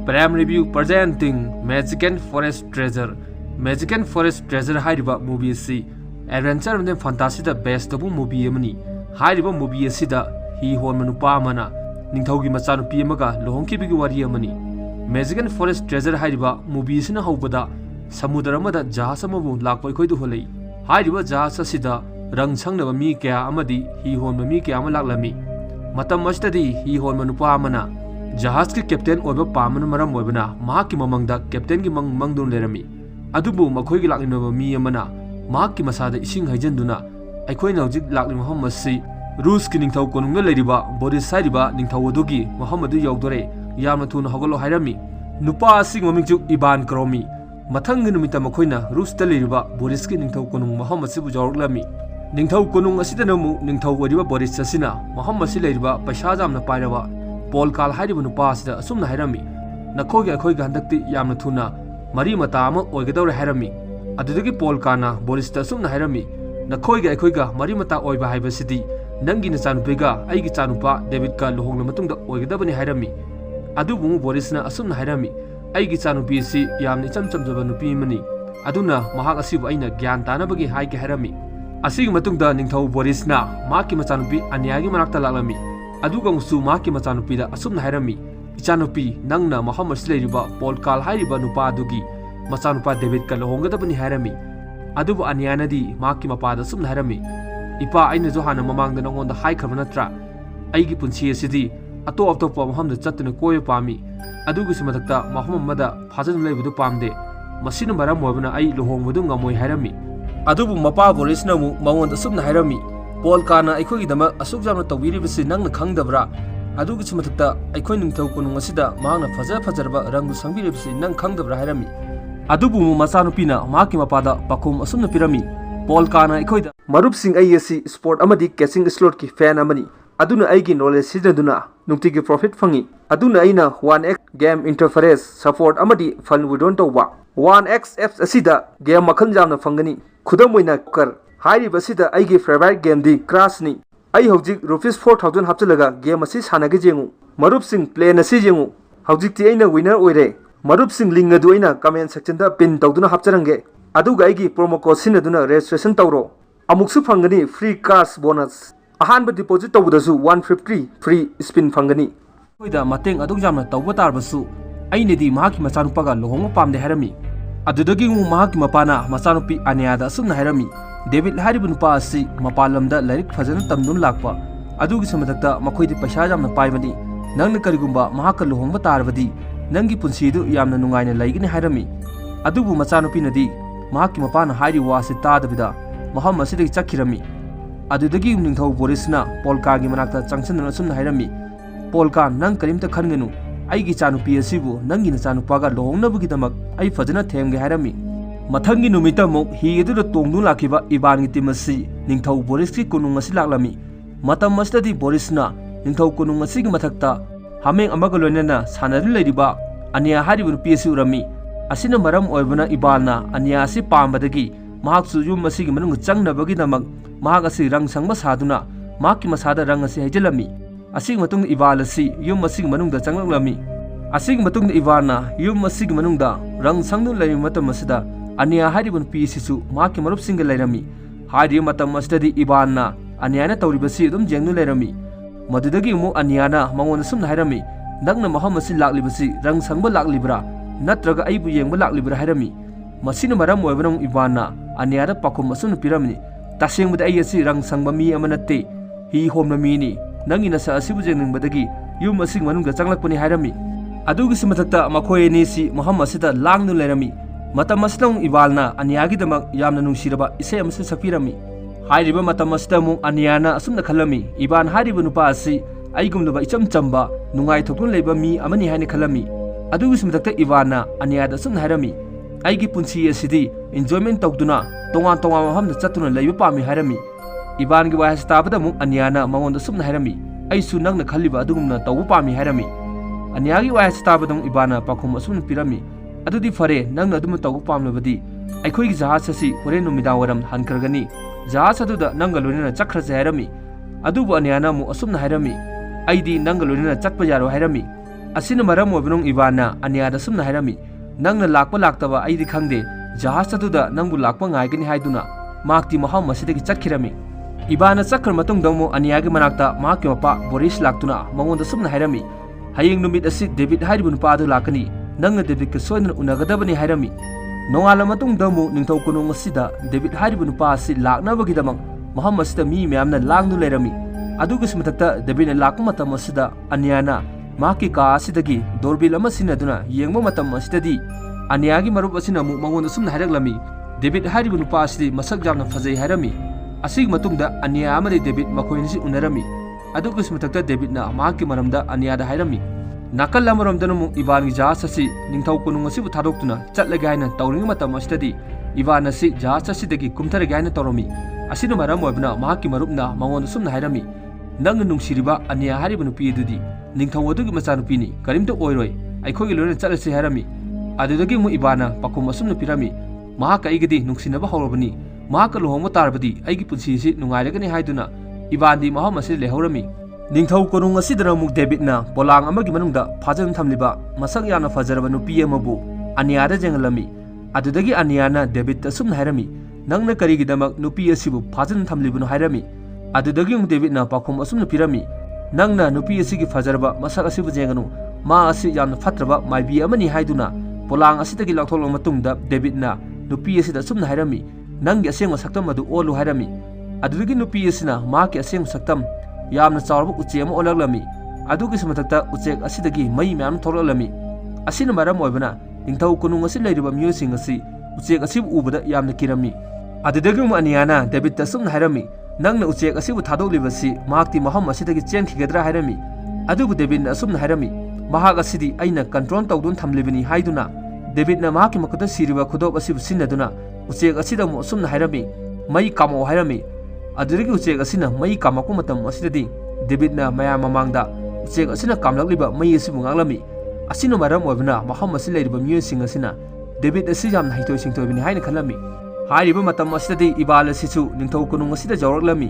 Prime Review presenting Magical Forest Treasure. Magical Forest Treasure hairiba movie si adventure and fantasy the best of movie amani. Hairiba movie sida Hihonba nupa Amana Ningthougi Machanupi amaga Loukhiba gi wari amani. Magical Forest Treasure hairiba movie sina haubada samudra amada jahas amabu lakpa ikhoidu holei. Hairiba jahas asida rang changnaba mi kaya amadi Hihonba mi kaya ama laklami. Matam asitadi Hihonba nupa Amana Jahas ki captain oiba pamana maram oibana mahakki mamangda captain ki mangdun lerami adubu makhoi gi laklinaba mi amana mahakki masada ising haijanduna aikhoi naujik lakli Muhammad si Rus ki ningthau konunga leiriba Boris sairiba ningthau adugi Muhammadu yaudore yamna thuna hogolo hairami nupa asing mamingchu Iban kromi mathang numita makhoina Rus ta leiriba Boris ki ningthau konung Muhammad sibu jawrlami ningthau konung asida namu ningthau wariba Boris asina Muhammad si leiriba paisa jamna pairaba Paul Kal hairiba nupa asida asumna hairami nakhogi akhoi ga handakti yamna thuna mari mata ama oigadawre hairami adudagi Paul Kana Boris ta asumna hairami nakhogi akhoi ga mari mata oiba haibasidi nangi na chanupiga aigi chanupa David ka luhongna matungda oigadabani hairami adubu Boris na asumna hairami aigi chanupi si yamni chamjaba nupi mani aduna mahak asibu aina gyan tanabagi haigi hairami asigi matungda ningthau Boris na maki machanupi anyagi manakta laklami aduga musu mahakki machanupida asumna hairami ichanupi nangna Muhammad sileiriba Paul Kal hairiba nupa adugi machanupa David ka luhonggadabani hairami adubu anyanadi mahakki mapada asumna hairami ipa aina jo hana mamangda nangonda haikhaba natra aigi punsi asidi atop mahamda chattuna koy pami adugi simathakta mahamamada phajana leibudu pamde masina maram oibana ai luhongbudu ngamoi hairami adubu mapa Boris na mu mangonda asumna hairami Paul Kana akhoi dama asuk jamna tawiribasi nangna khangdabra adugi simathakta akhoi ningthau konung asida mahangna fajarba rangdu sangbiribasi nang khangdabra hairami adubu mu machanupina mahakki mapada pakhum asumna pirami Paul Kana akhoi da marup sing ai asi sport amadi catching slot ki fan amani aduna aigi knowledge sidaduna nungtigi profit fangi aduna aina 1x game interface support amadi fun withdraw tawba 1x apps asida game makhal jamna fangani khudam oina kar hairiba sida aigi favorite game di crash ni ai hojik rupees 4000 hapchalaga game asi sanage jengu marup sing play na si jengu hojik ti aina winner oire marup sing link adu aina comment section da pin tawduna hapcharange aduga aigi promo code sinaduna registration tawro amuksu fangani free cash bonus ahanba deposit tawdasu 150 free spin fangani hoida mateng adug jamna tawba tarbasu ainedi mahaki machanupaga lohonga pamde harami adudagi mu mahaki mapana machanupi aniada sumna harami David hairiba nupa asi mapalamda larik fajana tamdun lakpa adugi samathakta makhoidi paisa jamna paibani nangna karigumba mahaka luhongba tarabadi nangi punsidu yamna nungaina laigini hairami adubu machanupi nadi mahaki mapana hairi wasi tadabida Muhammad sidagi chakhirami adudagi ningthau Boris na Paul Ka gi manakta changchandana sumna hairami Paul Ka nang karimta khangenu aigi chanupi asibu nangi na chanupaga lohongnabugi damak ai fajana themge hairami Mathangi numita mok hi edu tongdu lakhiba Iban gi timasi ningthau Boris ki kunung asi laklami matam mastadi Boris na ningthau kunung asi gi mathakta hameng amaga loinana sanadu leiriba ania haribu nupi urami asina maram oibana Iban na ania asi pambadagi mahak su yum asi gi manung changnabagi damak mahak asi rang sangba saduna mahakki masada rang asi haijalami asig matung Iban asi yum asi gi manung da changlaklami asig matung Iban na yum asi gi manung da rang sangdu leiri matam masida ania haribun pisisu mahakki marup singa leirami hari matam asdadi Iban na aniana tawribasi dum jengnu leirami madudagi mu aniana mangon sumna hairami nagna Muhammad si laklibasi rang sangba laklibra natraga aibu yengba laklibra hairami masina maram oibana Iban na aniada pakhum asumna piramni tasengbada ai asi rang sangba mi amanate Hihonba mi ni nangina sa asibu jengngbadagi yum asing manungga changlakpani hairami adugi simathakta makhoi ni si Muhammad sida langnu leirami matam aslong Iban na aniagi damak yamna nungsiraba isai amsu sakpirami hairiba matam asdamu aniana asumna khalami Iban hairiba nupa asi aigumluba icham chamba nungai thokun leiba mi amani haini khalami adugi simathakta Iban na aniada asumna hairami aigi punsi asidi enjoyment tawduna tongan mahamda chatuna leiba pami hairami Iban gi wahas tabada mu aniana mangonda sumna hairami aisu nangna khaliba adugumna tawu pami hairami aniagi wahas tabadam Ibana pakhum asumna pirami adudi fare nangna adum tawu pamlabadi aikhoi gi jahas asi hore numida waram hankargani jahas aduda nanga loinana chakhra hairami adubu aniana mu asumna hairami aidi nanga loinana chatpa yaro hairami asina maram oibnong ibana aniada sumna hairami nangna lakpa laktaba aidi khangde jahaz atuda nangbu lakpa ngaigani haiduna makti maham masidagi chatkirami ibana chakhar matung damo aniagi manakta mahaki mapa Boris laktuna mangonda sumna hairami hayeng numit asi David hairibu nupa adu lakani nangna David ka soina unagadabani hairami nongala matung damo ningthau kunung asida David hairibu nupa asi laknabagidamang maham masida mi mayamna langnu leirami aduga smatakta David na lakpa matam asida aniana mahaki ka asidagi doorbell ama sinaduna yengba matam asidadi aniagi marup asina mu mangonda sumna hairaklami David hairibu nupa asidi masak jamna fazai hairami asig matungda ania amari David makoinisi unarami aduga smatakta David na mahaki maramda aniada hairami nakal amaramdana mu iban gi jahaz asi ningthau kunung asibu thadoktuna chatlaga haina tawring matam asidadi iban asi jahaz asidagi kumtharga haina tawrami asina maram oibna mahaki marupna mangonda sumna hairami nang nungsiriba ania hairibu nupi adudi ningthau adugi machanupini karimta oiroi aikhogi loina chatlasi hairami adudagi mu ibana pakum asumna pirami mahaka igadi nungsinaba hawrabani mahaka lohongba tarbadi aigi punsi si nungairagani haiduna ibandi maham asi lehorami ningthau konung asidana mu David na polang amagi manungda phajan thamliba masak yana fajaraba nupi amabu aniada jengalami adudagi aniana David ta sumna hairami nangna karigidamak nupi asibu phajan thamlibunu hairami adudagi mu David na pakum asumna pirami nangna nupi asigi fajaraba masak asibu jenganu ma asi yana fatraba maibi amani haiduna polang asidagi laktholong matungda David na nupi asida sumna hairami nanggi aseng saktam adu olu hairami adudagi nupi asina mahaki aseng saktam yamna chawrba uche ama olaglami adugi samatakta uchek asidagi mai myam tholaglami asina maram oibana ningthau kunung asi leiriba myusing asi uchek asibu ubada yamna kirami adudagi mu aniana David ta sumna hairami nangna uchek asibu thadoklibasi mahakti maham asidagi chenkhigadra hairami adubu David na asumna hairami mahak asidi aina control tawdun thamlibani haiduna David na mahaki makuta siriba khudop asibu sinnaduna uchek asida mu asumna hairami mai kamo hairami adudagi uchek asina mai kamaku matam asidadi David na maya mamangda uchek asina kamlagliba mai asibu ngaglami asina maram oibna maham asi leiriba myusing asina David asi yamna haitoi singtoibini haina khalami hairiba matam asidadi ibal asichu ningthau kunung asida jawraklami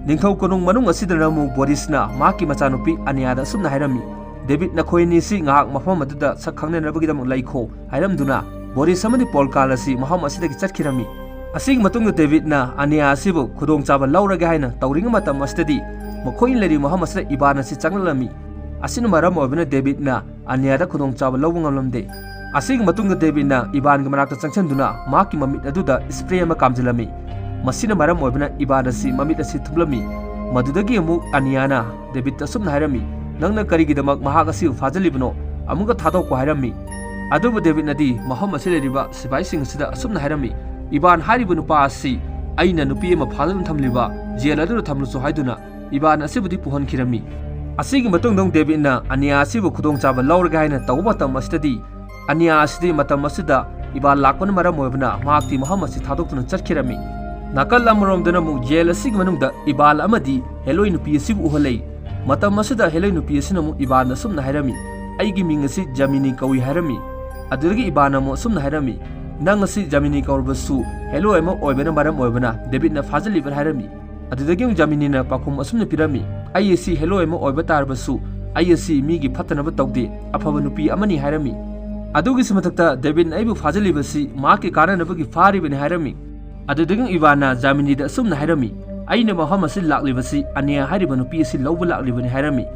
ningthau kunung manung asida ramu Borisna mahaki machanupi aniada sumna hairami David na khoini si ngahak mafam aduda sakhangne nabagidam laikho hairamduna Boris amadi polkal asi maham asidagi chatkirami asig matung David na ania asibu khudong chaba lauraga haina tawring matam astadi makhoin leri maham asra ibana si changlalami asina maram oibna David na ania da khudong chaba lawungamlamde asig matung David na iban ga manakta changchanduna maki mamit aduda spray ama kamjilami masina maram oibna ibana si mamit asi thublami madudagi amu aniana David ta sumna hairami nangna karigidamak mahak asi fajalibno amuga thadok ko hairami adubu David nadi maham asi leriba sibai sing sida asumna hairami iban hairibu nupa asi aina nupi ama phajan thamliba jel adu thamlusu haiduna iban asibudi puhankhirami asigi matungdong David na ania asibu khudong chaba laurga haina tawba tam astadi ania asidi matam asida iban lakpan maram oibna mahakti maham asi thadoktuna chatkirami nakal amromdana mu jel asigi manungda ibal amadi heloi nupi asibu uhalei matam asida heloi nupi asina mu iban na sumna hairami aigi ming asi Jamini kawi hairami adurgi ibana mu sumna hairami nang asi Jamini kaurbasu hello ema oibena maram oibena David na fazaliber hairami adudagi Jamini na pakum asumna pirami ayesi hello ema oiba tarbasu ayesi migi phatanaba tawde afaba nupi amani hairami adugi samatakta David na aibu fazalibasi maaki kananabagi faribani hairami adudagi ibana Jamini da asumna hairami aina maham asi laklibasi ania hairiba nupi asi lawba laklibani hairami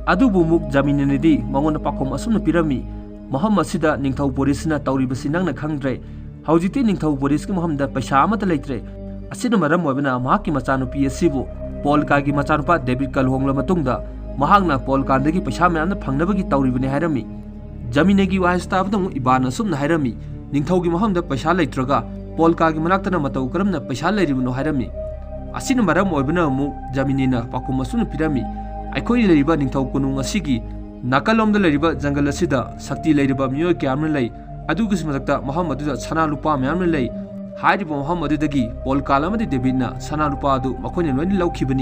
adubu muk Jamini nidi mangona pakum asumna pirami maham asida ningthau Borisna tawribasi nangna khangdre haujiti ningthau Boris ki mahamda paisa amata leitre asina maram oibna mahaki machanupi asibu polka gi machanupa David kalhongla matungda mahakna polka dagi paisa mayamna phangnabagi tawribani hairami Jamini gi wahstabdang ibana sumna hairami ningthau gi mahamda paisa leitraga polka gi manaktana matau karamna paisa leiribno hairami asina maram oibna mu Jamini na pakum asuna pirami aikhoi leiriba ningthau kunung asigi nakalomda leiriba jangal asida sakti leiriba myo kyamna lei adugi smatakta Muhammadu sana lupa myamna lei hairiba Muhammadu dagi polkal amadi David na sana lupa adu makoina loni Loukhiba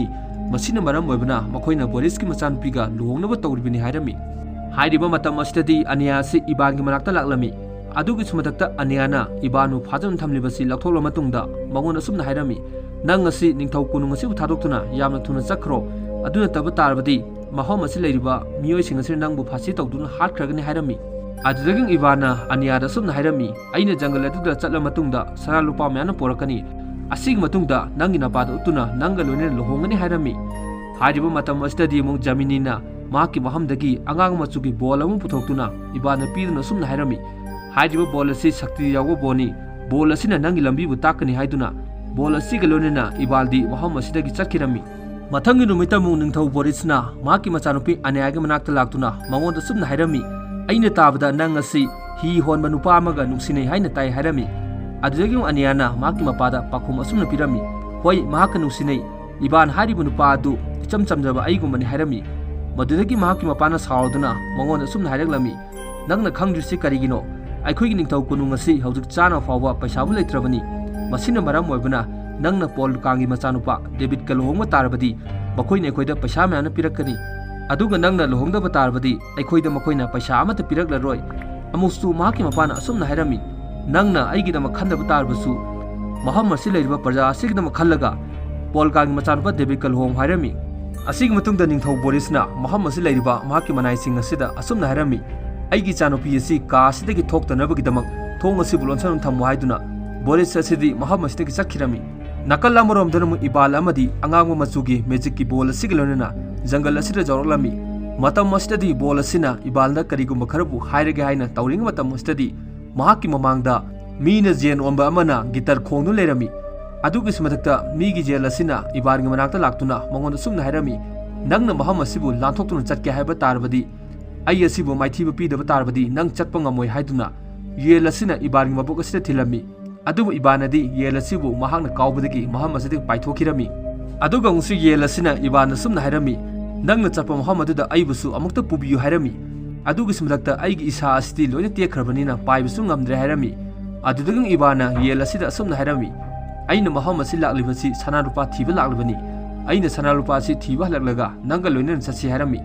masina maram oibna makoina Boris ki machanpiga luhongnaba tawribani hairami hairiba matam asitadi ania si iban gi manakta laklami adugi smatakta aniana ibanu phajan thamlibasi laktholwa matungda mangona sumna hairami nang asi ningthau kunung asibu thadoktuna yamna thuna chakro aduna taba tarbadi mahom asi leiriba miyoi sing asir nangbu phasi tawduna hatkragani hairami adudaging ibana aniada sumna hairami aina jungle aduda chatla matungda sara lupa myana porakani asig matungda nangi napada utuna nanga loine lohongani hairami hariba matam astadi mung jaminina maki mahamdagi angang machugi bol amu puthokuna ibana piduna sumna hairami hariba bol asi sakti yago boni bol asina nangi lambi bu takani haiduna bol asi galonena ibaldi maham asidagi chatkirami mathangi numita mung ningthau borisna maki machanupi anayagi manakta laktuna mangonda sumna hairami aina tabada nang asi Hihonba nupa amaga nungsinai haina tai hairami adudagi aniana maki mapada pakhum asumna pirami hoi mahaka nungsinai iban haribu nupa adu icham chamjaba aigumani hairami madudagi mahaki mapana sauduna mangonda sumna haireglami nangna khangdrisi karigino aikhoigi ningthau kunung asi haujuk chana fawwa paisabu leitrabani masina maram oibuna nangna Paul kangi machanupa David kalohongma tarabadi bakhoi nekhoida paisa myana pirakani aduga nangna lohongdaba tarabadi aikhoida makhoina paisa amata piraklaroi amustu mahaki mapana asumna hairami nangna aigidama khandaba tarbasu maham asi leiriba praja asigidama khallaga Paul kangi machanupa David kalohong hairami asigi matungda ningthau borisna maham asi leiriba mahaki manai sing asida asumna hairami aigi chanupi asi ka asidagi thoktanabagi thong asi bulonsan thammu haiduna boris asidi maham asidagi chakhirami nakal amoromdana ibal amadi angangma machugi magic ki bol asigilonena jungle asida jawraklami matam asidadi bol asina ibalna karigumba kharabu hairage haina tawring matam asidadi mahaki mamangda mina jen omba amana gitar khongnu lerami adugi smathakta migi jel asina ibarngi manakta laktuna mangonda sumna hairami nangna maham asibu lanthokturna chatke haiba tarbadi ai asibu maithiba pidaba tarbadi nang chatpa ngamoi haiduna yel asina ibarngi mabuk asida thilami adubu ibanadi yel asibu mahakna kaubadagi maham asidi paithokirami aduga ngsi yel asina ibana sumna hairami nangna chapa maham aduda aibusu amukta pubiyu hairami adugi smathakta aigi isa asidi loina tekhrabani paibusu ngamdre hairami adudaging ibana yel asida sumna hairami aina maham asi laklibasi sanarupa thiba laklibani aina sanarupa asi thiba halaglaga nanga loina chasi hairami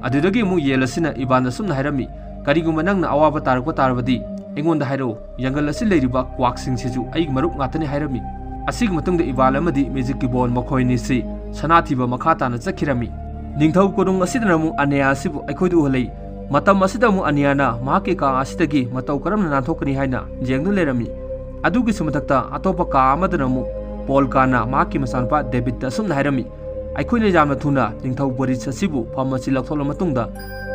adudagi mu yel asina ibana sumna hairami kariguma nangna awaba tarakpa tarbadi engonda hairo yangal asi leiriba kwaksing seju aig marup ngatani hairami asig matungda ibal amadi magic ki bol makhoini si sanathiba makhata na chakhirami ningthau kodung asidana mu anaya asibu aikhoidu halei matam asida mu aniana mahake ka asidagi matau karamna nanthokani haina jengdu lerami adugi sumathakta atopa ka amadana mu Paul kana mahaki masanpa David ta sumna hairami aikhoine jamna thuna ningthau boris asibu phamasi lakthola matungda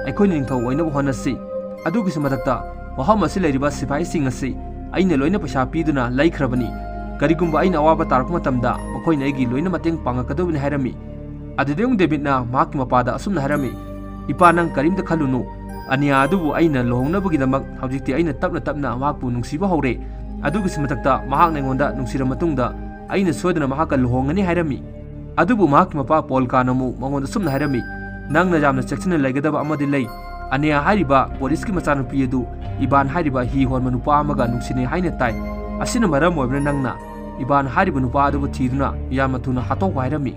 aikhoine ningthau oina honasi adugi sumathakta maham asi leiriba sipai sing asi aina loina paisa piduna laikhrabani karigumba aina awaba tarak matamda makhoina aigi loina mateng pangakadobni hairami adudeng David na mahaki mapada asumna hairami ipa nang karimda khalunu ania adubu aina lohongnabagi damak hawjikti aina tapna mahakpu nungsiba hore adugi simatakta mahak nengonda nungsira matungda aina soidana mahaka lohongani hairami adubu mahaki mapa Paul kanamu mangonda sumna hairami nangna jamna chekchina laigadaba amadi lei ania hariba poliski machanupi edu iban hariba Hihonba nupa amaga nungsine haina tai asina maram oibna nangna iban hariba nupa adubu thiduna yamatuna hatokwa hairami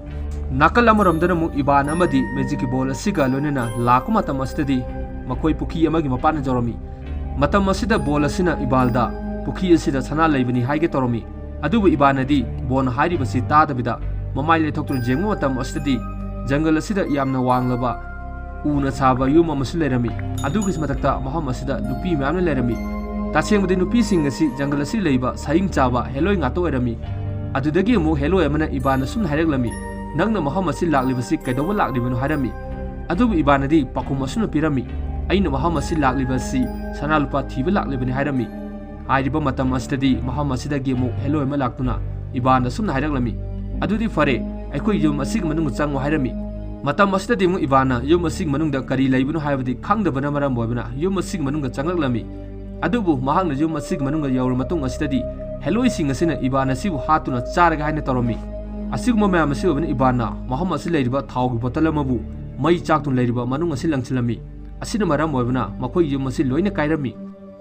nakal amaramdana mu iban amadi magic ball asiga lonena lakuma matam asitadi makoi pukhi amagi mapana jorami matam asida ball asina ibalda pukhi asida sana leibani haige toromi adubu ibanadi bon hariba si tadabida mamai le thoktur jengmu matam asitadi jungle asida yamna wanglaba una saba yum amasu lerami adugi matakta maham asida nupi myamna lerami tasengmudi nupi sing asi jungle asi leiba saing chaba heloi ngato erami adudagi mu heloi amana ibana sun haireglami nangna maham asi laklibasi kaidoba laklibanu hairami adubu ibanadi pakhum asuna pirami aina maham asi laklibasi sanalupa thiba laklibani hairami hairiba matam asitadi maham asidagi mu heloi ma laktuna ibana sumna haireglami adudi fare aikoi yum asig manung changwa hairami matam asitadi mu ibana yum asig manungda kari leibanu haibadi khangdabana maram boibana yum asig manungga changaklami adubu mahangna yum asig manungga yawra matung asitadi heloi sing asina ibana sibu hatuna charaga haina toromi asiguma mayam asi obana ibana maham asi leiriba thaugi bottle amabu mai chaktun leiriba manung asi langchilami asina maram boibana makhoi yum asi loina kairami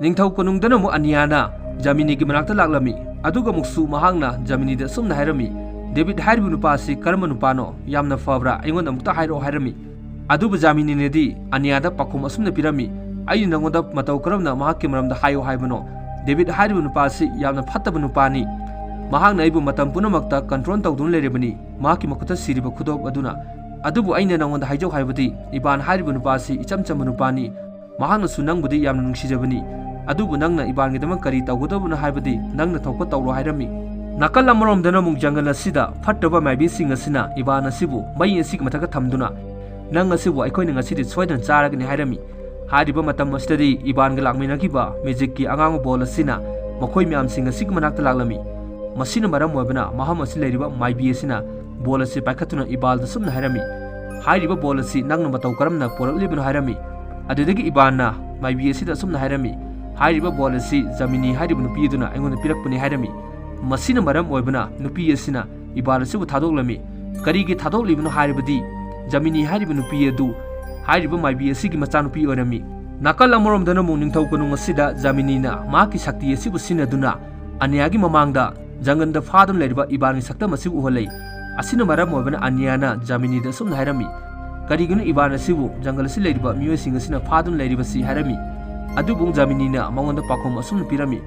ningthau konungdana mu aniana jamini gi manakta laklami aduga muksu mahangna jamini da sumna hairami David haribu nupa si karma nupano yamna fabra aingonda mukta hairo hairami adubu jamini nedi aniada pakhum asumna pirami ai nangonda matau karamna mahakki maramda hayo haibano David haribu nupa si yamna phattaba nupani mahangna ibu matam punamakta control tawdun lerebani mahakki makuta siriba khudok aduna Adubu aina nangonda haijau haibadi Iban haribu nupasi icham cham nupani mahangna su nangbudi yamna nungsijabani adubu nangna Iban gidamang kari tawgodabuna haibadi nangna thokpa tawro hairami nakal amarom mung jangal asida fattaba maibi sing asina Iban asibu mai asig mathaka thamduna nang asibu aikoina ngasidi soidan charagani hairami hariba matam astadi Iban ga lakminakiba magic ki angang bol asina makhoi myam sing asig manakta laklami masina maram wabna maham asi leiriba maibi asina bol asi paikhatuna Ibal da sumna hairami hairiba bol asi nangna mataw karamna poraklibuna hairami adudagi Ibanna maibi asida sumna hairami hairiba bol asi Jamini hariba nupi duna aingonda pirakpani hairami masina maram oibna nupi asina Iban asibu thadoklami karigi thadoklibuna hairibadi Jamini hariba nupi adu hairiba maibi asigi machanupi orami nakal amorom dana mung ningthougi asida Jamini na maki sakti asibu sinaduna anyagi mamangda janganda fadun leiriba Iban sakta masibu uholei asina maram oibna anyana Jamini da sumna hairami karigunu Iban asibu jangal asi leiriba miyoi sing asina fadun leiriba si hairami adubung Jamini na mangonda pakhom asum pirami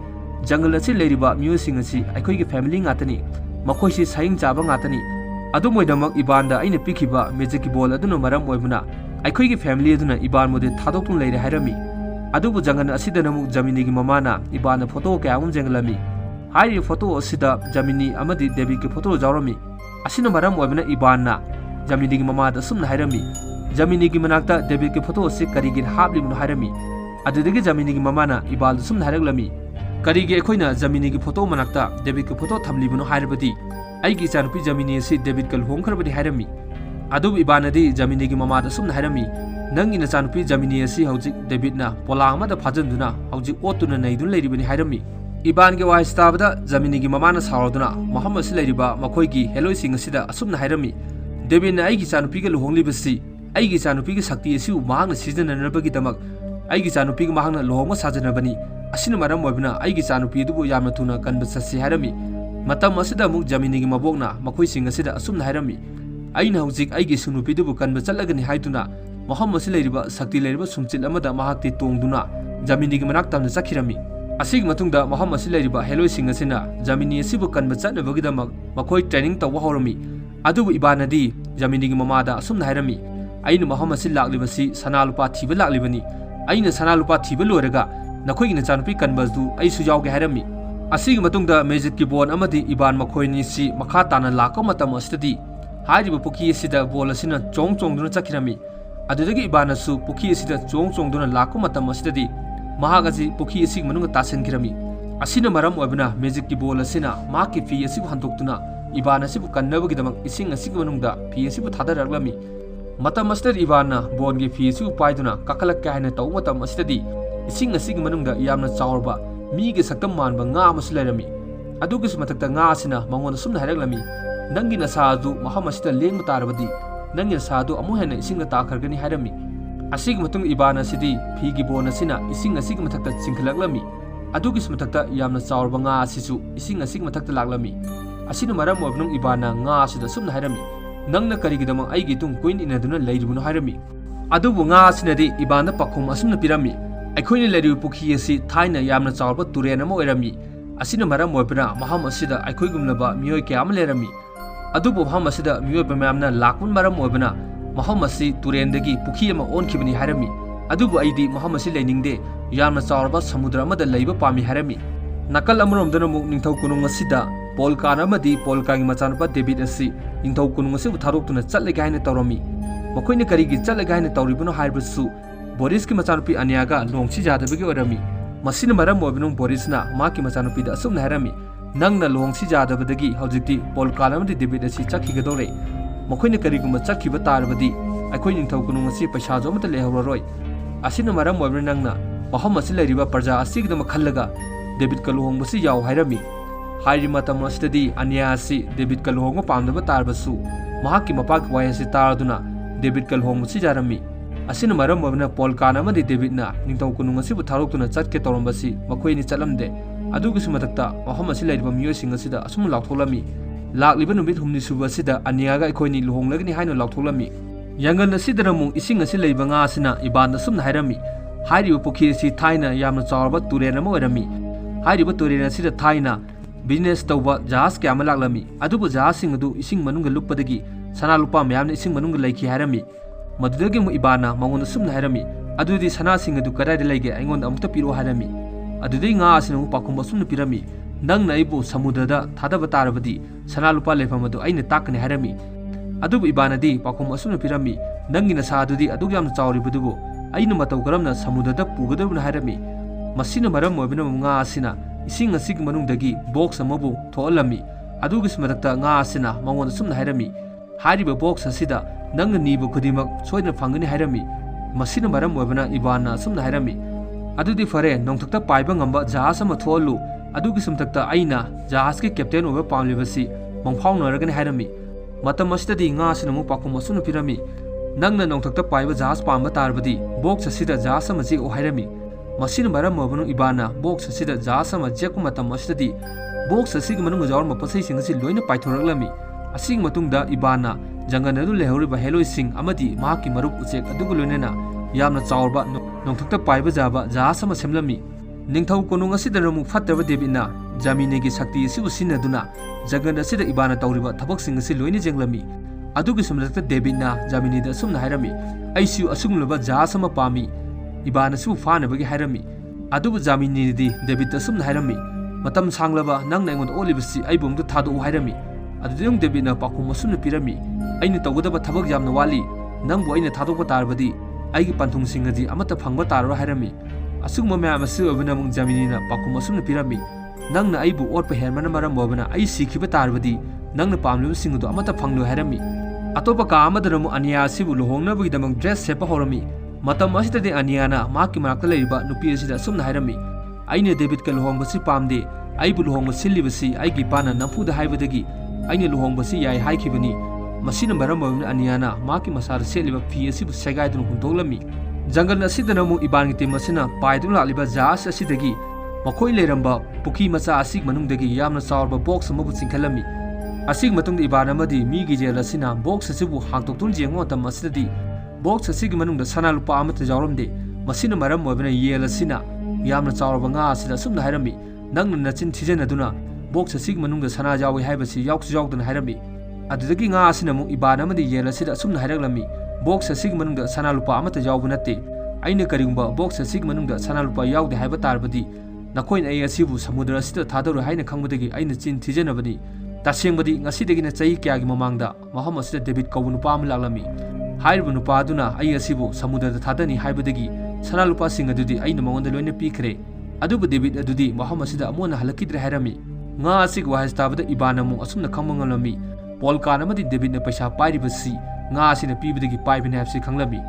jangal asi leiriba miyoi sing asi aikoi gi family ngatani makhoi si saing jaba ngatani adu moidamak Iban da aina pikhiba magic ball aduna maram oibna aikoi gi family aduna Iban mode thadoktung leire hairami adubu jangal asida namu Jamini gi mamana Iban photo kya amum jangalami hai photo asida Jamini amadi Devi ki photo jawrami asina maram oibna Iban na Jamini gi mama da sumna hairami Jamini gi manakta Devi ki photo asi karigi hapli mun hairami adudagi Jamini gi mama na Ibal da sumna hairaglami karigi ekhoina Jamini gi photo manakta Devi ki photo thamli bunu hairabadi aigi chanupi Jamini asi David kal hongkarbadi hairami adubu Ibanadi Jamini gi mama da sumna hairami nangi na chanupi Jamini asi hojik David na polang ma da phajanduna hojik otuna naidun leiribani hairami Iban ge wai stabada Jamini gi mama na saroduna Muhammad si leiriba makhoi gi heloi sing asida asumna hairami David na aigi chanupi ge luhonglibasi aigi chanupi ge sakti asi mahangna sijananabagi damak aigi chanupi ge mahangna luhongma sajanabani asina maram oibna aigi chanupi dubu yamna thuna kanba sasi hairami matam asida muk Jamini gi mabokna makhoi sing asida asumna hairami aina hojik aigi sunupi dubu kanba chatlagani haituna Muhammad si leiriba sakti leiriba sumchil amada mahakti tongduna Jamini gi manak tamna chakhirami asig matungda Muhammad si leiriba heloi sing asina Jamini asibu kanba chatnabagi damak makhoi training tawwa horami adubu Ibanadi Jamini gi mamada asumna hairami aina Muhammad si laklibasi sanalupa thiba laklibani aina sanalupa thiba loiraga nakhoi gi nachanupi kanbasdu aisu yawge hairami asig matungda magic ki ball amadi Iban makhoi ni si makha tana lakko matam astadi hairiba puki asida ball asina chong duna chakhirami adudagi Iban asu puki asida chong duna lakko matam astadi mahagaji puki asig manunga tasenkirami asina maram oibna magic ki ball asina maki fi asibu hantoktuna Iban asibu kannabagi damak ising asig manungda fi asibu thadaraglami matam astadi Iban na ball gi fi asibu paiduna kakalak ka haina taw matam astadi ising asig manungda yamna chawrba mi gi saktam manba nga amas leirami adugi matakta nga asina mangon sumna haraglami nangi na saadu Muhammad sida lengma tarabadi nangi na saadu amu hena ising na takhargani hairami asig matung Iban asidi fi gi bon asina ising asig matakta chingkhalaglami adugi matakta yamna chawrba nga asisu ising asig matakta laglami asina maram obnung Iban na nga asida sumna hairami nangna karigidamang aigi tung queen inaduna leiribuno hairami adubu nga asinadi Iban da pakhum asumna pirami aikhoini leiribu pukhi asi thaina yamna chawrba turen ama oirami asina maram oibna maham asida aikhoigumlaba miyoi kya ama lerami adubu maham asida miyoi bamamna lakun maram oibna maham asi turendagi pukhi ama onkhibani hairami adubu aidi maham asi leiningde yamna chawrba samudra amada leiba pami hairami nakal amromdana muk ningthougi asida polkana amadi polkangi machanupa David asi ningthougi asibu tharoktuna chatlege haina tawrami makoina karigi chatlege haina tawribuno hairbasu Boris ki machanupi Anyaga longsi jadabagi orami masina maram oibnung Boris na maki machanupi da asumna hairami nangna longsi jadabadagi hojikti polkana amadi David asi chakhigadore makoina kariguma chakhiba tarabadi aikoi ningthougi asi paisa jo amata lehoraroi asina maram oibna nangna maham asi leiriba parja asigidama khallaga David ka luhongbasi yaw hairami hairi matam asitadi Anya asi David ka luhongba pamdaba tarbasu mahaki mapaki wai asi taraduna David ka luhongbasi jarami asina maram oibna polkana amadi David na ningthougi asibu tharoktuna chatke tawrambasi makhoi chatlamde adugi matakta maham asi leiriba miyoi sing asida asum laktholami lakliba numit humni suba asida Anyaga aikhoini luhonglagani haino laktholami yangan asidara mung ising asi leiba nga asina Iban asumna hairami hairiba pukhi asi thaina yamna chawrba turen ama oirami hairiba turen asida thaina business tawba jahas kya ama laklami adubu jahas sing adu ising manunga luppadagi sana lupa mayamna ising manung laiki harami madudagi mu ibana mangon sumna harami adudi sana sing adu kadai laige aingon amta piro harami adudi nga asina mu pakum sumna pirami nang na ibu samudada thadaba tarabadi sana lupa lefam adu aina takne harami adubu ibana di pakum sumna pirami nangina sa adudi adug yam chawri budubu aina matau karamna samudada pugadabna harami masina maram moibina nga asina ising asig manung dagi box amabu thoalami adugi smarakta nga asina mangon sumna harami hariba box asida nang nibu kudimak soidna phangani harami masina maram moibina ibana sumna harami adudi fare nongthakta paiba ngamba jahas ama tholu adugi sumtakta aina jahas ke captain oba pamlibasi mongphaugnaragani harami matam asitadi nga asina mu pakum asuna pirami nangna nongthakta paiba jahas pamba tarbadi box asida jahas ama ji o harami masina maram moibinu ibana box asida jahas ama jeku matam asitadi box asigi manung jawar mapasai sing asi loina paithoraklami asing matungda ibana jangan adu lehoriba heloi sing amadi mahaki marup uchek adugu loinena yamna chawrba nongthakta paiba jaba jahas ama semlami ningthau konung asida ramu fattaba debina jamine gi sakti sibu sinaduna jagan asida ibana tawriba thabak sing asi loina jenglami adugi sumlakta debina jamine da sumna hairami aisiu asunglaba jahas ama pami ibana sibu fanabagi hairami adubu jamine di debita sumna hairami matam sanglaba nang na ngon olibasi aibumdu thadu hairami adudung debina pakum sumna pirami aina tawgadaba thabak yamna wali nangbu aina thadokpa tarbadi aigi panthung singaji amata phangba tarwa hairami asugma mayam asu abuna mung jaminina pakum sumna pirami nangna aibu otpa hermana maram bobana ai sikhiba tarbadi nangna pamlu singudu amata phanglu hairami atopa ka amadaramu ania sibu lohongnabagi damang dress sepa horami matam asitade aniana maki marakta leiba nupi asida sumna hairami aina David ka lohongbasi pamde aibu lohongba sillibasi aigi pana nampuda haibadagi aina lohongbasi yai haikibani masina maram bobana aniana maki masar seliba phi asibu segaidun hundoglami jangal asidana mu ibangi temasina paidun laliba jas asidagi makhoi leramba puki macha asig manungdagi yamna chawrba box amabu chingkhalami asig matungda ibana madi migi jel asina box asibu hangtoktun jengo tam asidadi box asig manungda sana lupa amata jawramde masina maram moibana yel asina yamna chawrba nga asida sumna hairami nangna nachin thijanaduna box asig manungda sana jawi haibasi yauksu yaukdana hairami adudagi nga asina mu ibana madi yel asida sumna hairaklami box asig manungda sana lupa amata jawbu natte aina karigumba box asig manungda sana lupa yaude haiba tarbadi nakoin ai asibu samudra asida thadaru haina khangmudagi aina chin thijanabani tasengbadi ngasidagi na chai kyagi mamangda maham asida David kawunu pam laklami hairibu nupa aduna ai asibu samudra thadani haibadagi sana lupa sing adudi aina mangonda loina pikre adubu David adudi maham asida amona halakidre hairami nga asig wahastabada ibana mu asumna khammangalami polkan amadi David na paisa pairibasi nga asina pibadagi paibine hapsi khanglami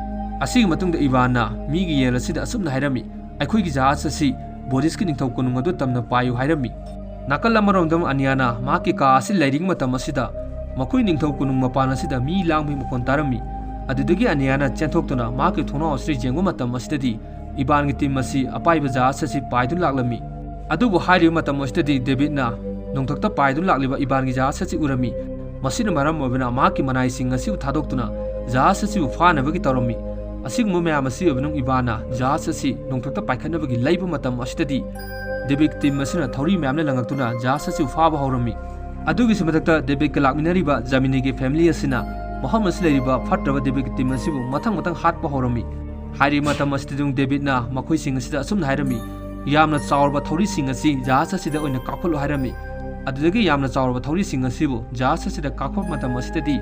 asig matungda ibana migi yel asida asumna hairami aikhoigi jahas asi boriski ningthau konung adu tamna payu hairami nakal amaromdam aniana maki ka asil lairing matam asida makoi ningthau konung mapan asida mi langmi mukon tarami adudagi aniana chenthoktuna maki thona asri jengu matam asidadi ibangi tim asi apaiba jahas asi paidun laklami adubu hairi matam asidadi David na nongthakta paidun lakliba ibangi jahas asi urami masina maram obina maki manai sing asi thadoktuna jahas asi fanabagi tarami asig mo mayam asi obinung ibana jahas asi nongthakta paikhanabagi laiba matam asidadi David tim masina thori mayamna langaktuna jahas asi faba horami adugi simatakta David ka lakminariba jamini ge family asina maham asi leiriba fatraba David tim asibu mathang mathang hatpa horami hari matam asidung David na makhoi sing asida asumna hairami yamna chawrba thori sing asi jahas asida oina kakholo hairami adudagi yamna chawrba thori sing asibu jahas asida kakhop matam asidadi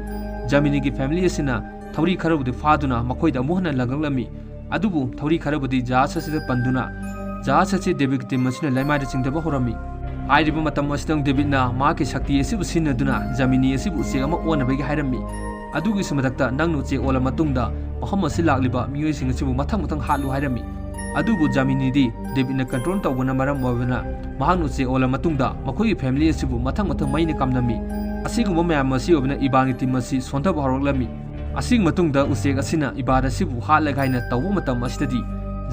jamini ge family asina thori kharabudi faduna makhoida amuhna langaklami adubu thori kharabudi jahas asida panduna jahas asi David tim asina laimaida chingdaba horami hairiba matam asidung David na maki shakti asibu sinaduna jamini asibu chek ama onabagi hairami adugi simadakta nangnu chek ola matungda maham asi lakliba miyoi sing asibu mathang mathang halu hairami adubu jamini di David na control tawbana maram mawbana mahangnu chek ola matungda makhoi family asibu mathang mathang maina kamnami asigumba mayam asi obna ibangi tim asi sonthaba horoklami asing matungda usek asina ibada sibu halagaina tawbu matam asidadi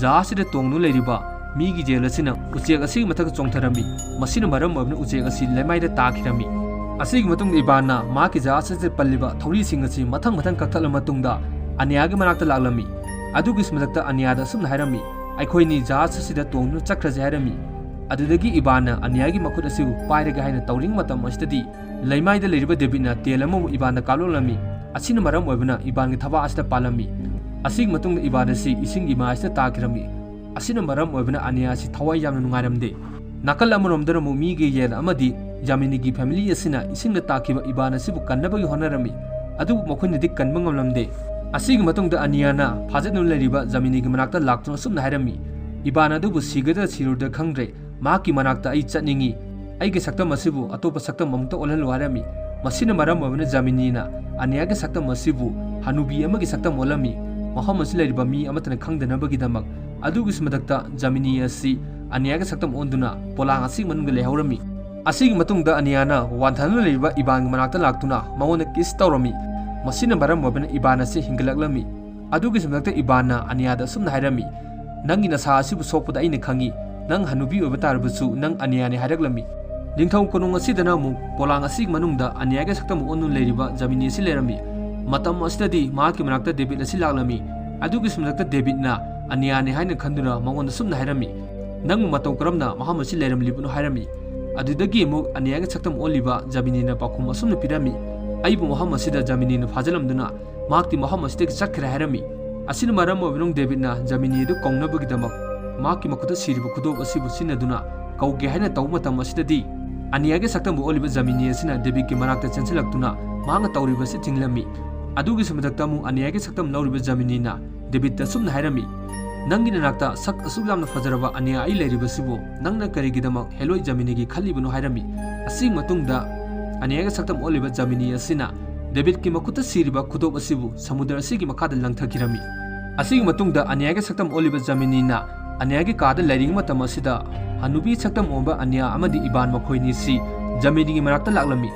jahasida tongnu leiriba migi jel asina uchek asig mathak chongtharami masina maram obna uchek asi laimaida takhirami asig matung ibana maki jahasida palliba thori sing asi mathang mathang kakthal matungda aniagi manakta laklami adugi smadakta aniada sumna hairami aikhoini jahasida tongnu chakraje hairami adudagi ibana aniagi makhut asibu pairaga haina tawring matam asidadi laimaida leiriba David na telamamu ibana kalolami asina maram oibna iban gi thaba asda palami asig matung iban asi ising gi maasda takirami asina maram oibna ania si thawai yamna nungaramde nakal amonomdana mu mi gi yel amadi jamini gi family asina ising na takiba iban asibu kannabagi honarami adu mokhoni dik kanbang ngamlamde asig matung da aniana phajanu leriba jamini gi manakta laktuna sumna hairami iban adu bu sigada sirurda khangre maki manakta ai chatningi ai ge sakta masibu atopa sakta mamta olhan loharami masina maram oibna jamini na ania ge sakta masibu hanubi amagi sakta molami maham asi leriba mi amatana khangdanabagi damak adu gi smadakta jamini asi ania ge sakta onduna polang asig manung le haurami asig matung da aniana wanthanu leriba iban gi manakta laktuna mawona kiss tawrami masina maram oibna iban asi hinglaklami adu gi smadakta ibana aniada sumna hairami nangi nasa asibu sokpada aina khangi nang hanubi oba tarbusu nang aniani haraklami lingthau konung asidana mu polang asig manungda aniage saktam onnu leriba jamini asi lerami matam astadi maaki manakta David asi laklami adugi sumnakta David na aniani haina khanduna mangonda sumna hairami nang matau karamna maham asi leramli bunu hairami adudagi mu aniage saktam oliba jamini na pakhum asumna pirami aibu maham asida jamini na phajalamduna maakti maham asida chakra hairami asina maram obinung David na jamini du kongnabagi damak maaki makuta siribu kudok asibu sinaduna kauge haina tawmatam asidadi aniage saktam oliba jamini asina David ki manakta chansilaktuna manga tawriba si tinglami adugi samadakta mu aniage saktam lawriba jamini na David ta sumna hairami nangi nanakta sak asuglamna fajaraba ania ai leriba sibu nangna karigi damak heloi jamini gi khalibunu hairami asing matungda aniage saktam oliba jamini asina David ki makuta siriba kudok asibu samudra asigi makada langthakirami asing matungda aniage saktam oliba jamini na aniage kada lering matam asida hanubi saktam omba ania amadi iban makhoini si jamini gi manakta laklami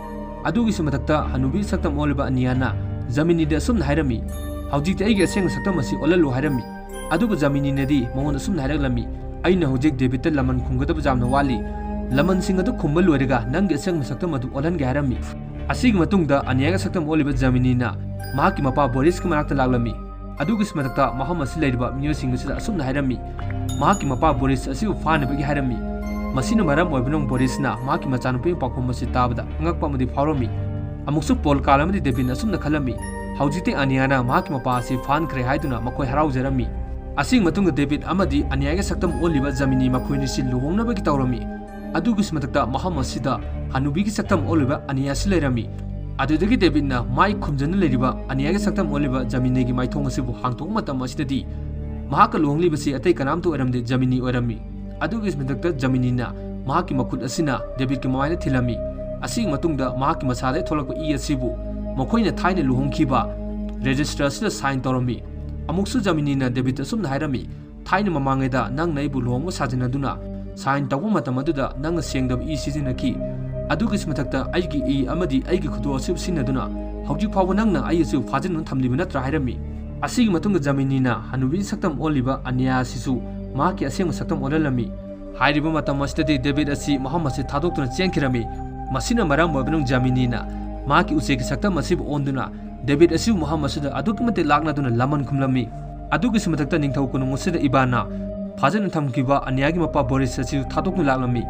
adugi samatakta hanubi saktam oliba aniana jamini da sumna hairami hawjik aigi aseng saktam asi olalu hairami aduga jamini nadi mawon sumna hairaklami aina hawjik David ta laman khunggadaba jamna wali laman sing adu khumba loiraga nangi aseng saktam adu olhan ga hairami asig matungda aniaga saktam oliba jamini na mahaki mapa Boris ki manakta laklami adugi samatakta maham asi leiriba miyo sing asida sumna hairami mahaki mapa Boris asiu fanabagi hairami masina maram oibnong Boris na mahaki machanupi pakhum asi tabada ngakpa mudi phawrami amuksu pol kalamadi David asumna khalami hawjite aniana mahaki mapa asi fan khre haiduna makhoi haraujarami asing matunga David amadi aniaga saktam oliba jamini makhoini si luhongnabagi tawrami adugi smatakta maham asida hanubi ki saktam oliba ania si lerami adudagi David na mai khumjana leriba aniaga saktam oliba jamini gi maithong asibu hangthong matam asidadi mahaka luhongliba si atai kanam to eramde jamini orami adugi smatakta jamini na mahaki makut asina David ki mawaina thilami asing matungda mahaki masade tholakpa I asibu makhoina thaina luhongkhiba register asida sign tawrami amuksu jamini na David asumna hairami thaina mamangeda nang naibu luhongba sajinaduna sign tawba matam aduda nang sengdab I sizinaki adugi smatakta aigi I amadi aigi khudo asib sinaduna hawji phawba nangna ai asu phajin thamliba natra hairami asigi matunga jamini na hanubi saktam oliba ania sisu mahaki aseng saktam olalami hairiba matam astadi David asi maham asi thadokna chenkirami masina maram oibnung jamini na mahaki useki saktam asib onduna David asiu maham asida aduki mate lakna duna laman khumlami adugi smatakta ningthau kunung asida ibana phajana thamkiba aniagi mapa Boris asiu thadokna laklami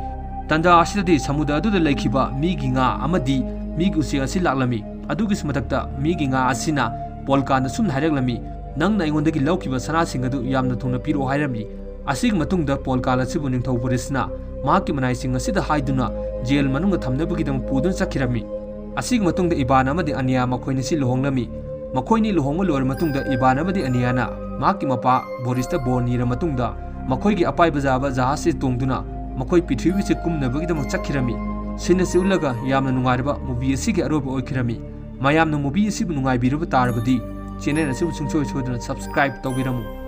tanda asidadi samuda aduda laikhiba migi nga amadi migi usi asi laklami adugi smatakta migi nga asina polkana sumna haireklami nangna aingondagi laukhiba sanasing adu yamna thungna piro hairami asig matungda polkala sibu ningthau Borisna mahaki manaising asida haiduna jail manunga thamnabagidam pudun sakhirami asig matungda ibana amadi ania makhoini si luhonglami makhoini luhongma lor matungda ibana amadi aniana mahaki mapa Borista bornira matungda makhoigi apai bajaba jahasi tongduna makhoi pithribi se kumnabagidam chakhirami sina se ulaga yamna nungarba movie asigi aroba oikhirami mayamna movie asibu nungai biruba tarabadi channel asibu chungchoi chodana subscribe tawbiramu